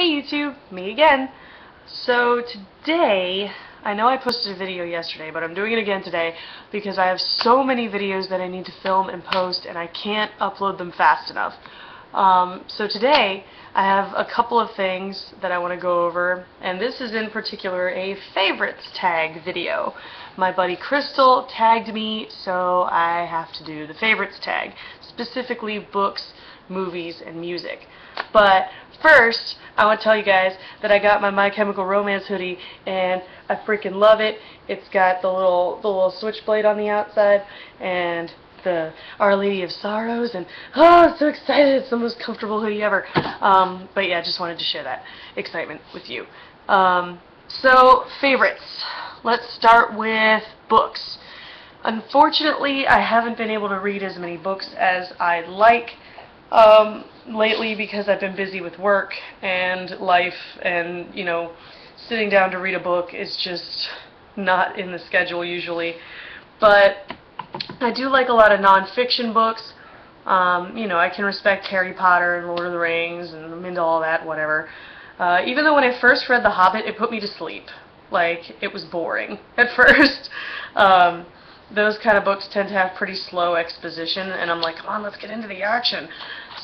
Hey YouTube, me again. So today, I know I posted a video yesterday, but I'm doing it again today because I have so many videos that I need to film and post and I can't upload them fast enough. So today, I have a couple of things that I want to go over, and this is in particular a favorites tag video. My buddy Crystal tagged me, so I have to do the favorites tag, specifically books, movies, and music. But first, I want to tell you guys that I got my My Chemical Romance hoodie, and I freaking love it. It's got the little switchblade on the outside, and the Our Lady of Sorrows, and oh, I'm so excited! It's the most comfortable hoodie ever. But yeah, just wanted to share that excitement with you. So, favorites. Let's start with books. Unfortunately, I haven't been able to read as many books as I'd like lately because I've been busy with work and life, and you know, sitting down to read a book is just not in the schedule usually. But I do like a lot of non-fiction books. You know, I can respect Harry Potter and Lord of the Rings, and I'm into all that, whatever. Even though when I first read The Hobbit, it put me to sleep. Like, it was boring at first. Those kind of books tend to have pretty slow exposition, and I'm like, come on, let's get into the action.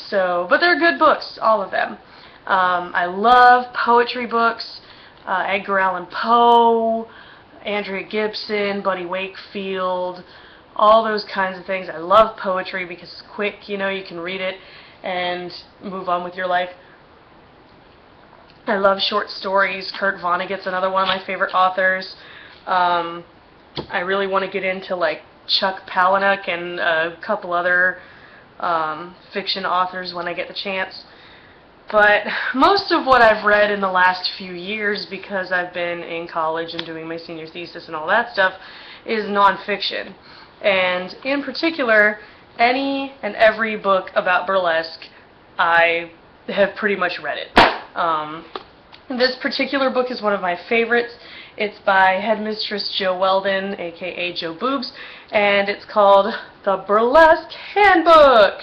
So, but they're good books, all of them. I love poetry books, Edgar Allan Poe, Andrea Gibson, Buddy Wakefield, all those kinds of things. I love poetry because it's quick, you know, you can read it and move on with your life. I love short stories. Kurt Vonnegut's another one of my favorite authors. I really want to get into like Chuck Palahniuk and a couple other fiction authors when I get the chance. But most of what I've read in the last few years, because I've been in college and doing my senior thesis and all that stuff, is nonfiction. And in particular, any and every book about burlesque, I have pretty much read it. This particular book is one of my favorites. It's by Headmistress Jo Weldon, aka Jo Boobs, and it's called The Burlesque Handbook.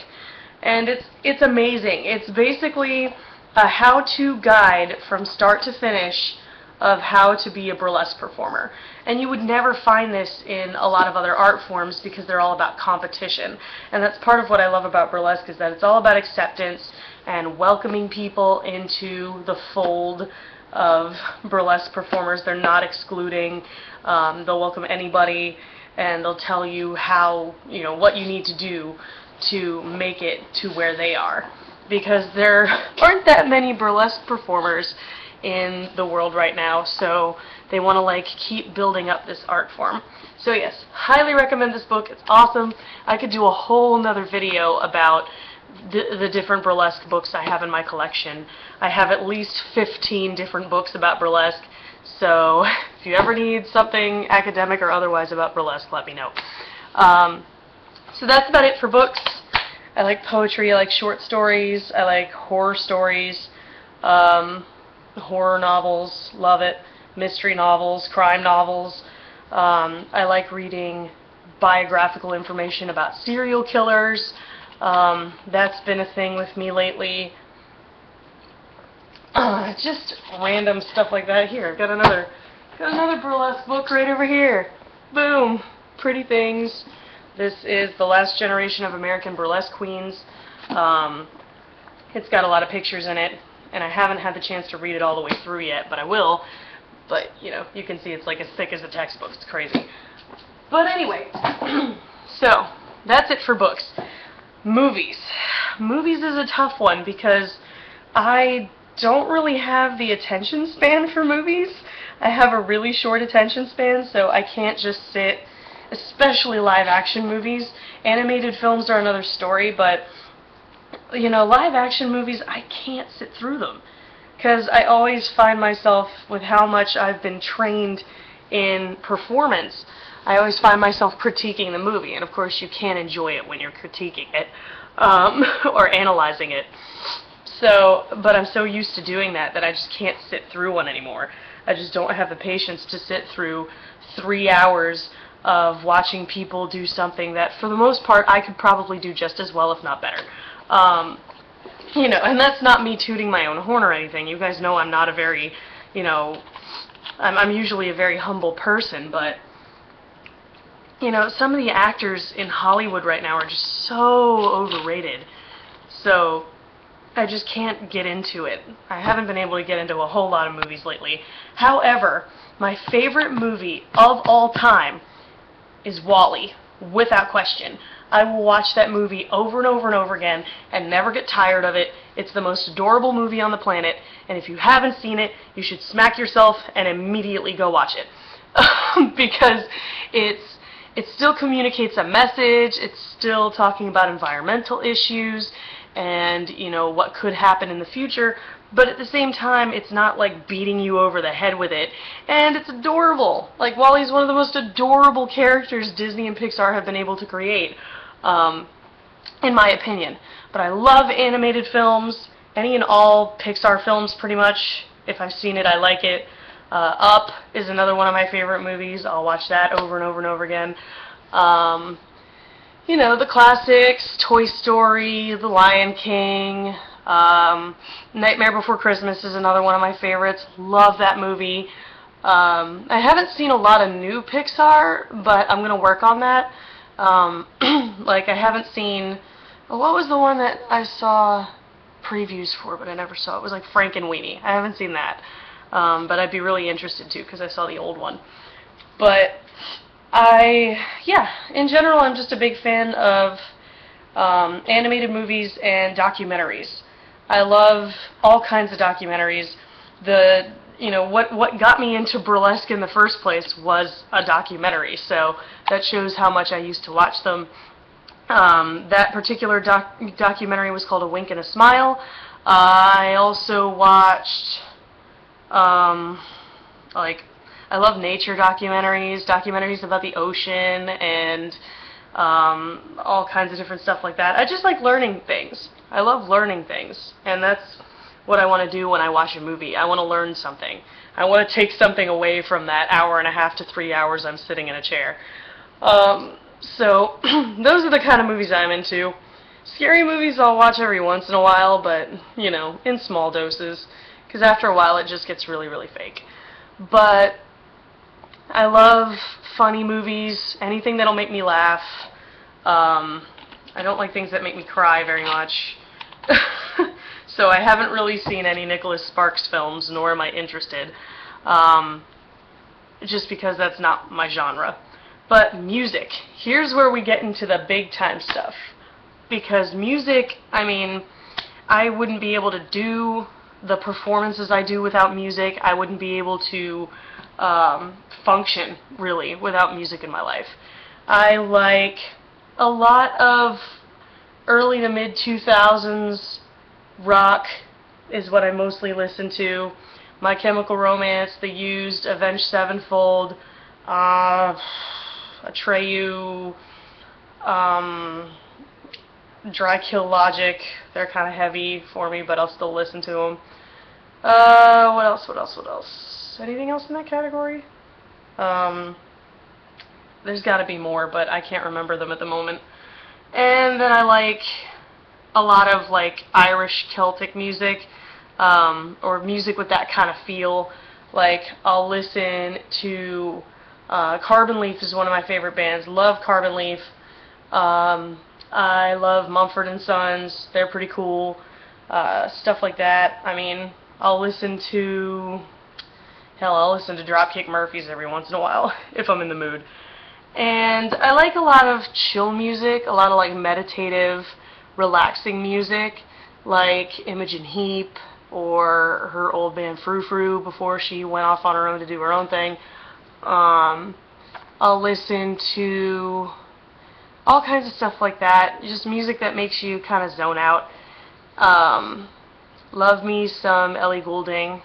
And it's amazing. It's basically a how-to guide from start to finish of how to be a burlesque performer. And you would never find this in a lot of other art forms because they're all about competition. And that's part of what I love about burlesque, is that it's all about acceptance and welcoming people into the fold of burlesque performers. They're not excluding. They'll welcome anybody, and they'll tell you how, you know, what you need to do to make it to where they are. Because there aren't that many burlesque performers in the world right now, so they want to like keep building up this art form. So yes, highly recommend this book. It's awesome. I could do a whole nother video about the different burlesque books I have in my collection. I have at least 15 different books about burlesque, so if you ever need something academic or otherwise about burlesque, let me know. So that's about it for books. I like poetry, I like short stories, I like horror stories, horror novels, love it, mystery novels, crime novels. I like reading biographical information about serial killers. That's been a thing with me lately. Just random stuff like that. Here, I've got another burlesque book right over here. Boom! Pretty Things. This is The Last Generation of American Burlesque Queens. It's got a lot of pictures in it, and I haven't had the chance to read it all the way through yet, but I will. But, you know, you can see it's like as thick as a textbook. It's crazy. But anyway, so that's it for books. Movies. Movies is a tough one because I don't really have the attention span for movies. I have a really short attention span, so I can't just sit, especially live action movies. Animated films are another story, but you know, live action movies, I can't sit through them because I always find myself, with how much I've been trained in performance, I always find myself critiquing the movie, and of course you can't enjoy it when you're critiquing it or analyzing it. So, but I'm so used to doing that I just can't sit through one anymore. I just don't have the patience to sit through 3 hours of watching people do something that, for the most part, I could probably do just as well, if not better. you know, and that's not me tooting my own horn or anything. You guys know I'm not a very, you know, I'm usually a very humble person, but, you know, some of the actors in Hollywood right now are just so overrated. So I just can't get into it. I haven't been able to get into a whole lot of movies lately. However, my favorite movie of all time is WALL-E, without question. I will watch that movie over and over and over again and never get tired of it. It's the most adorable movie on the planet, and if you haven't seen it, you should smack yourself and immediately go watch it. Because it still communicates a message, it's still talking about environmental issues and, you know, what could happen in the future, but at the same time, it's not like beating you over the head with it, and it's adorable. Like, WALL-E's one of the most adorable characters Disney and Pixar have been able to create, in my opinion. But I love animated films, any and all Pixar films pretty much. If I've seen it, I like it. Up is another one of my favorite movies. I'll watch that over and over and over again. You know, the classics, Toy Story, The Lion King, Nightmare Before Christmas is another one of my favorites. Love that movie. I haven't seen a lot of new Pixar, but I'm going to work on that. Like, I haven't seen, what was the one that I saw previews for, but I never saw? It was like Frankenweenie. I haven't seen that. But I'd be really interested to, because I saw the old one. But yeah, in general, I'm just a big fan of animated movies and documentaries. I love all kinds of documentaries. You know, what got me into burlesque in the first place was a documentary, so that shows how much I used to watch them. That particular documentary was called A Wink and a Smile. I also watched, like, I love nature documentaries about the ocean, and all kinds of different stuff like that. I just like learning things. I love learning things, and that's what I want to do when I watch a movie. I want to learn something. I want to take something away from that hour and a half to 3 hours I'm sitting in a chair. So those are the kind of movies I'm into. Scary movies I'll watch every once in a while, but, you know, in small doses, because after a while it just gets really, really fake. But I love funny movies, anything that'll make me laugh. I don't like things that make me cry very much. So I haven't really seen any Nicholas Sparks films, nor am I interested, just because that's not my genre. But music, here's where we get into the big time stuff. Because music, I mean, I wouldn't be able to do the performances I do without music. I wouldn't be able to function, really, without music in my life. I like a lot of early to mid 2000s rock is what I mostly listen to. My Chemical Romance, The Used, Avenged Sevenfold, Atreyu, Dry Kill Logic. They're kind of heavy for me, but I'll still listen to them. What else? Anything else in that category? There's got to be more, but I can't remember them at the moment. And then I like a lot of like Irish Celtic music, or music with that kind of feel. Like, I'll listen to Carbon Leaf is one of my favorite bands. Love Carbon Leaf. I love Mumford & Sons. They're pretty cool. Stuff like that. I mean, I'll listen to Dropkick Murphys every once in a while if I'm in the mood. And I like a lot of chill music, a lot of like meditative, relaxing music, like Imogen Heap or her old band Frou Frou before she went off on her own to do her own thing. I'll listen to all kinds of stuff like that, just music that makes you kind of zone out. Love me some Ellie Goulding,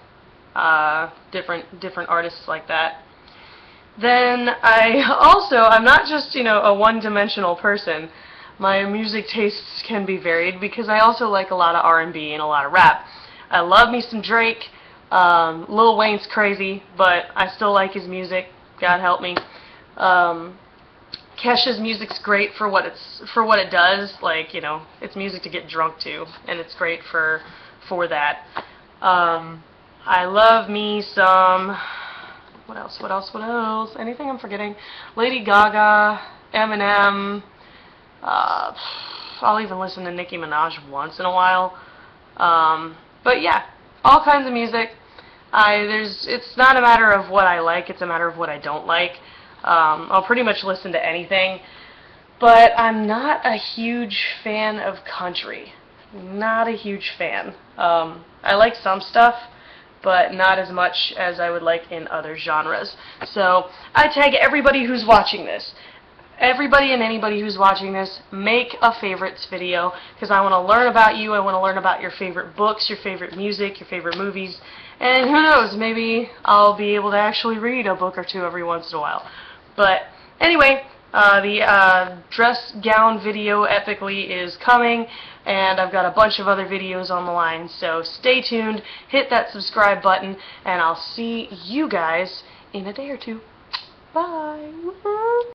different artists like that. Then I'm not just, you know, a one-dimensional person. My music tastes can be varied because I also like a lot of R&B and a lot of rap. I love me some Drake. Lil Wayne's crazy, but I still like his music. God help me. Kesha's music's great for what it does. Like, you know, it's music to get drunk to, and it's great for that. I love me some. What else? What else? What else? Anything I'm forgetting? Lady Gaga, Eminem. I'll even listen to Nicki Minaj once in a while. But yeah, all kinds of music. It's not a matter of what I like, it's a matter of what I don't like. I'll pretty much listen to anything, but I'm not a huge fan of country. Not a huge fan. I like some stuff, but not as much as I would like in other genres. So I tag everybody who's watching this. Everybody and anybody who's watching this, make a favorites video, because I want to learn about you. I want to learn about your favorite books, your favorite music, your favorite movies, and who knows, maybe I'll be able to actually read a book or two every once in a while. But anyway, the dress gown video epically is coming, and I've got a bunch of other videos on the line, so stay tuned, hit that subscribe button, and I'll see you guys in a day or two. Bye!